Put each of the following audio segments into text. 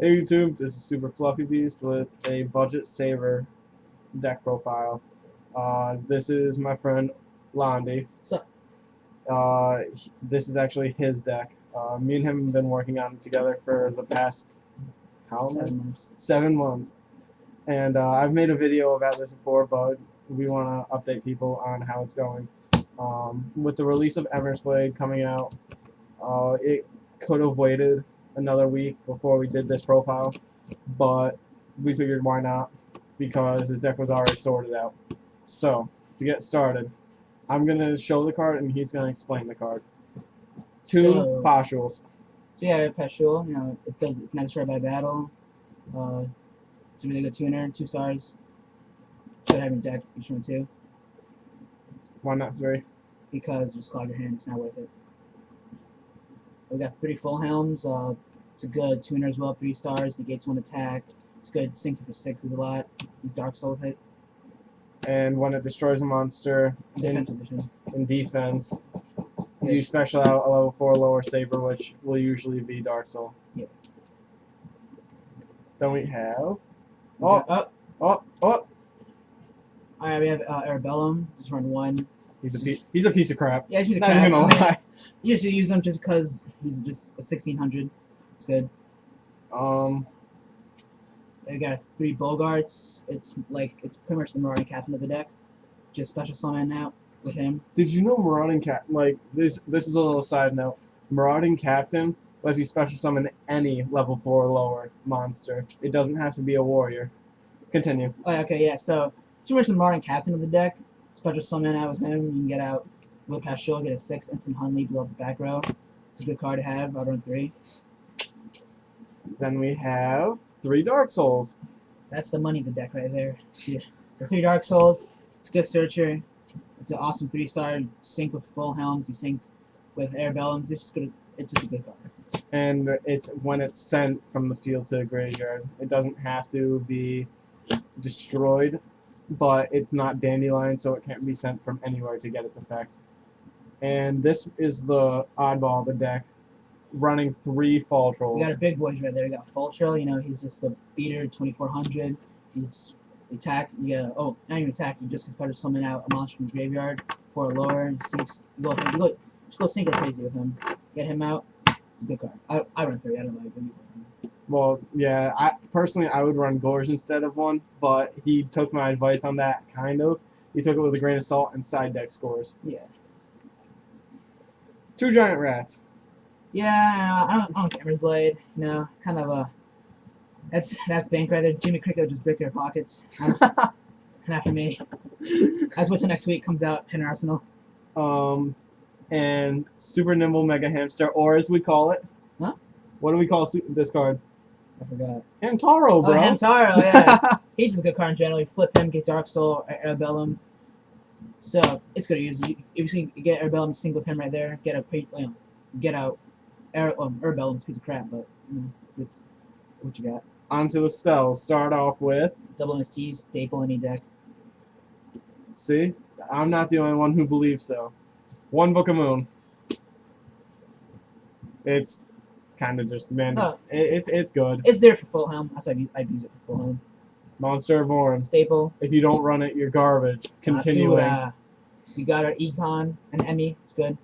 Hey YouTube, this is superfluffybeast with a budget saver deck profile. This is my friend Londi. So, This is actually his deck. Me and him have been working on it together for the past how many? 7 months. 7 months. And I've made a video about this before, but we want to update people on how it's going. With the release of Emer's Blade coming out, it could have waited another week before we did this profile, but we figured why not, because his deck was already sorted out. So, to get started, I'm going to show the card and he's going to explain the card. Two postules. So yeah, Pashul, it's not destroyed by battle. It's a really good tuner, 2 stars. It's good having deck, each one 2. Why not 3? Because just clog your hand, it's not worth it. We got 3 full helms. It's a good tuner as well, 3 stars, negates 1 attack. It's good, sinking for 6 is a lot. Use Dark Soul with it. And when it destroys a monster in defense, you special out a level 4 lower saber, which will usually be Dark Soul. Yeah. Then we have Alright, we have Arabellum. Just run 1. He's a piece of crap. Yeah, he's a piece of Not crap. even gonna lie. You usually use them just because he's just a 1600. It's good. We got 3 Bogarts. It's pretty much the Marauding Captain of the deck. Just special summon out with him. Did you know Marauding this is a little side note. Marauding Captain lets you special summon any level 4 or lower monster. It doesn't have to be a warrior. Continue. Oh, okay, yeah. So it's pretty much the Marauding Captain of the deck. Special summon out with him. You can get out Will Pashul, get a 6 instant Hunley, blow up the back row. It's a good card to have. I'll run 3. Then we have 3 Dark Souls. That's the money of the deck right there. Yeah. The 3 Dark Souls. It's a good searcher. It's an awesome 3-star. Sync with full helms. You sync with Arabellums. It's just a good card. And it's when it's sent from the field to the graveyard. It doesn't have to be destroyed, but it's not Dandelion, so it can't be sent from anywhere to get its effect. And this is the oddball of the deck, running 3 Fall Trolls. You got a big boys right there. You got Fall Troll. He's just the beater, 2400. He's attack. Yeah. Oh, not even attack. You just can better summon out a monster from the graveyard for a lower. Just go synchro crazy with him. Get him out. It's a good card. I run 3. I don't like it. Well, yeah. I would run Gorge instead of 1, but he took my advice on that. Kind of. He took it with a grain of salt and side deck scores. Yeah. 2 Giant Rats. Yeah, I don't get Emer's Blade. Kind of a that's bank right there. Jimmy Cricket just break your pockets. Not for me. That's what's next week comes out in Arsenal. And Super Nimble Mega Hamster, or as we call it. Huh? What do we call this card? I forgot. Hamtaro, bro. Oh, Hamtaro, yeah. He's just a good card in general. You flip him, get Dark Soul, Arabellum. So it's good to use. If you can get Arabellum, sync with him right there. Get out Arabellum's a piece of crap, but it's what you got. Onto the spells. Start off with Double MST, staple any deck. See? I'm not the only one who believes so. 1 Book of Moon. It's kind of just it's good. It's there for full helm. That's why I'd use it for full helm. Monster Born. Staple. If you don't run it, you're garbage. Continuing. You got our Econ and Emmy. It's good.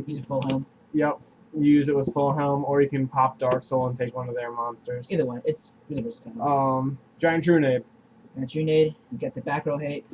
Use it full helm. Yep. You use it with full helm, or you can pop Dark Soul and take one of their monsters. Either one. It's really versatile. Giant Trunade. Giant Trunade. You get the back row hate.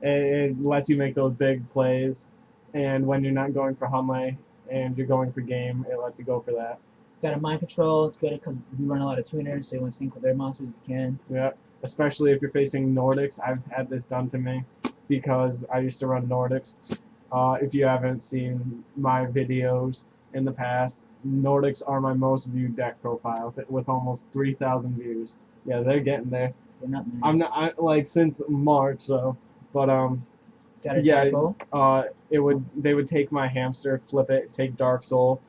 It lets you make those big plays, and when you're not going for Hunley and you're going for game, it lets you go for that. Got a Mind Control. It's good because we run a lot of tuners, so you want to sync with their monsters if you can. Yeah, especially if you're facing Nordics. I've had this done to me because I used to run Nordics. If you haven't seen my videos in the past, Nordics are my most viewed deck profile with almost 3,000 views. Yeah, they're getting there. They're not many. I'm not like since March though, but Got a yeah, typo. they would take my hamster, flip it, take Dark Soul,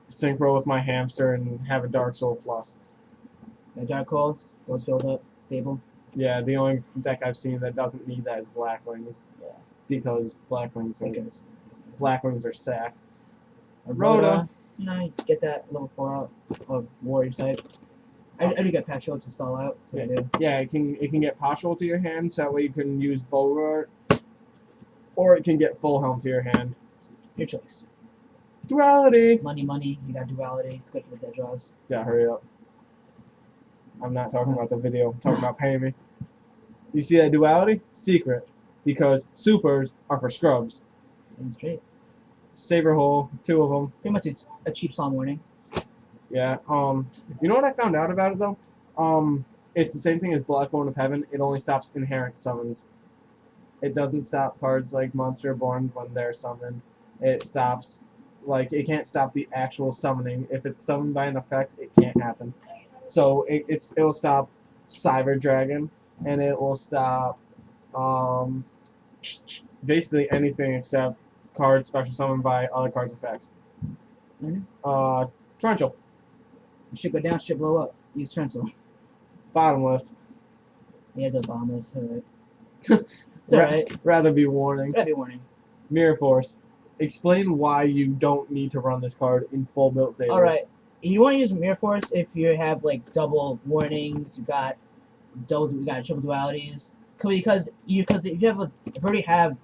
synchro with my hamster, and have a Dark Soul plus. Got Dark Soul. Goes filled up. Stable. Yeah, the only deck I've seen that doesn't need that is Blackwings. Yeah. Because Blackwings Blackwings are sack. Rhoda. you know, you get that level 4 out of warrior type. I do get Pacho to stall out. So I do. Yeah, it can get partial to your hand, so that way you can use Bogart, or it can get full helm to your hand. Your choice. Duality. Money. You got duality. It's good for the dead draws. Yeah, hurry up. I'm not talking about the video. I'm talking about paying me. You see that duality? Secret. Because supers are for scrubs. And straight. Saber hole, 2 of them. Pretty much it's a cheap Psalm warning. Yeah. You know what I found out about it though? It's the same thing as Black Horn of Heaven. It only stops inherent summons. It doesn't stop cards like Monster Born when they're summoned. It stops, like, it can't stop the actual summoning. If it's summoned by an effect, it can't happen. So it'll stop Cyber Dragon, and it will stop basically anything except cards special summoned by other cards' effects. Torrential. Shit go down, shit blow up. Use Torrential. Bottomless. Yeah, the bottomless. Alright. It's alright. Rather be warning. Rather be warning. Mirror Force. Explain why you don't need to run this card in full built Sabers. Alright. You want to use Mirror Force if you have like double warnings, you got triple dualities. Because if you already have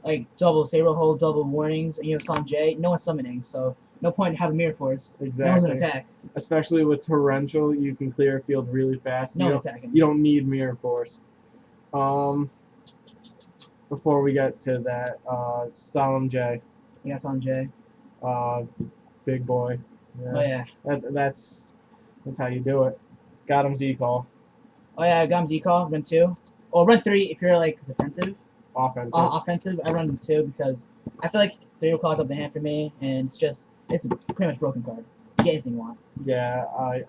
like double Saber Hole, double warnings, and you have Psalm J, no one's summoning, so no point in having Mirror Force. Exactly. No one's gonna attack. Especially with Torrential, you can clear a field really fast. No one's attacking. You don't need Mirror Force. Before we get to that, Solemn J. You got Psalm J. Big boy. Yeah. Oh yeah. That's how you do it. Got him Z-Call. Oh yeah, I got him Z-Call, run 2. Or run 3 if you're like defensive. Offensive. Offensive, I run 2 because I feel like 3 will clog up the hand for me, and it's pretty much broken card. Get anything you want. Yeah,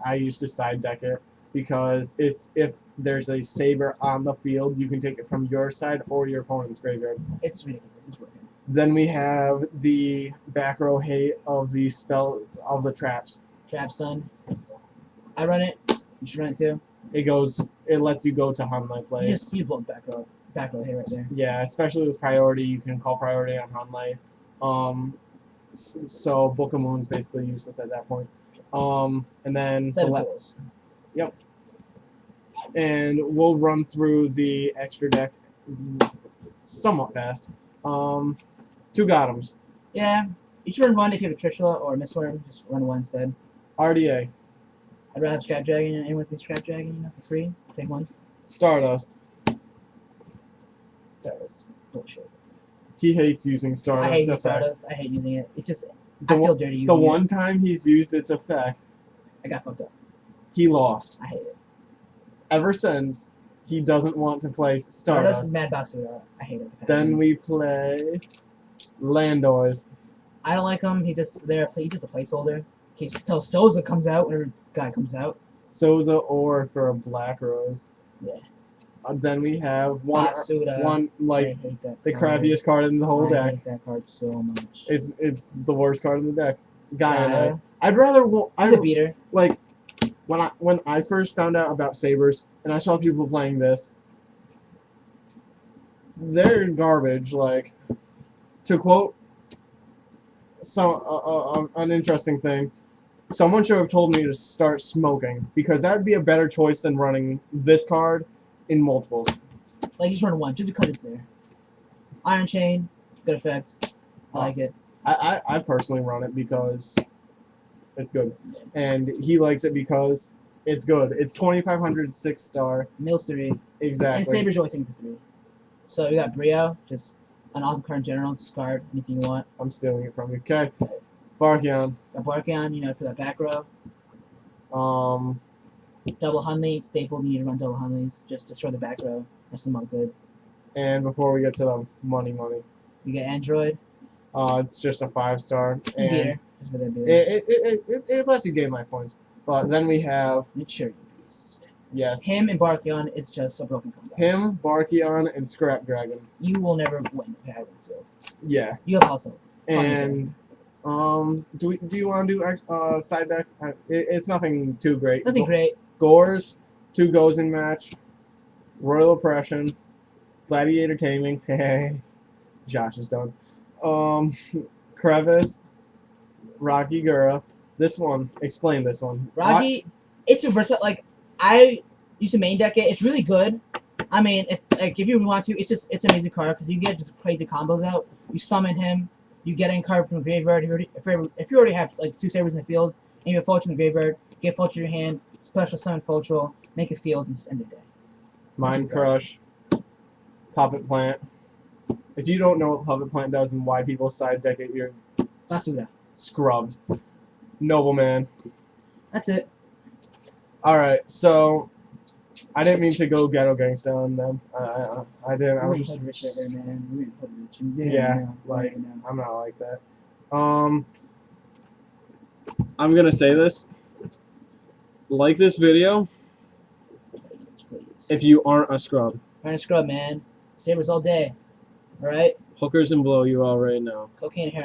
I used to side deck it because if there's a Saber on the field, you can take it from your side or your opponent's graveyard. It's ridiculous. It's broken. Then we have the back row hate of the traps. Trap Stun. I run it. You should run it too. It lets you go to Hunlight plays. You blow back row hate right there. Yeah, especially with priority, you can call priority on Hunlight. So Book of Moon's basically useless at that point. And then 7 tools. Yep. And we'll run through the extra deck somewhat fast. 2 Gothams. Yeah, you should run 1 if you have a Trishula or a Mistworm. Just run 1 instead. RDA. I'd rather have Scrap Dragon. Anyone with Scrap Dragon, you know, for free? Take 1. Stardust. That was bullshit. He hates using Stardust. I hate using Stardust. I hate using it. It's just I feel dirty using it. The one time he's used its effect, I got fucked up. He lost. I hate it. Ever since, he doesn't want to play Stardust. Is Mad Basuda. I hate it. Then we play Landors. I don't like him. He's just a placeholder. In case until Souza comes out, whenever guy comes out. Souza or for a Black Rose. Yeah. Then we have one like I hate that the card. crappiest card in the whole deck. I hate that card so much. It's the worst card in the deck. Gaia. I'd rather He's a beater. Like when I first found out about Sabers and I saw people playing this, they're garbage. Like, to quote an interesting thing, someone should have told me to start smoking because that would be a better choice than running this card in multiples. Like, you just run 1 just because it's there. Iron Chain, good effect. I like it. I personally run it because it's good, and he likes it because it's good. It's 2,500 6-star. Mills 3. Exactly. And Saber's always taking for 3. So you got Brio, just an awesome card in general. Discard anything you want. I'm stealing it from you. Okay. Barkion. Got Barkion, you know, for that back row. Double Hunley, staple. You need to run double Hunleys. Just destroy the back row. That's not good. And before we get to the money, you get Android. It's just a 5-star. And it lets you gain life points. But then we have Maturity Beast. Yes. Him and Barkion, it's just a broken combat. Him, Barkion, and Scrap Dragon. You will never win if you have field. Yeah. You have also. And do you want to do side deck? It's nothing too great. Nothing great. Gores, 2 goes in match. Royal Oppression, Gladiator Taming. Hey, Josh is done. Crevice, Rocky Gura. This one, explain this one. Rocky, it's a versatile. Like I used to main deck it. It's really good. I mean, if you want to, it's an amazing card because you get just crazy combos out. You summon him, you get a card from the graveyard. If you already have like 2 sabers in the field, and you have Fulcher in the graveyard, get Fulcher in your hand, special summon Fulcher, make a field, and just end the day. Mind Crush, Puppet Plant. If you don't know what Puppet Plant does and why people side deck it, you're Basuda. scrubbed. Nobleman. That's it. Alright, so I didn't mean to go ghetto gangsta on them. I didn't. I We're was gonna put rich right there, man. We're gonna put rich in there. Yeah, now, like right now. I'm not like that. I'm gonna say this. Like this video Please. if you aren't a scrub. Trying to scrub, man. Sabers all day. Alright? Hookers and blow you all right now. Cocaine and heroin.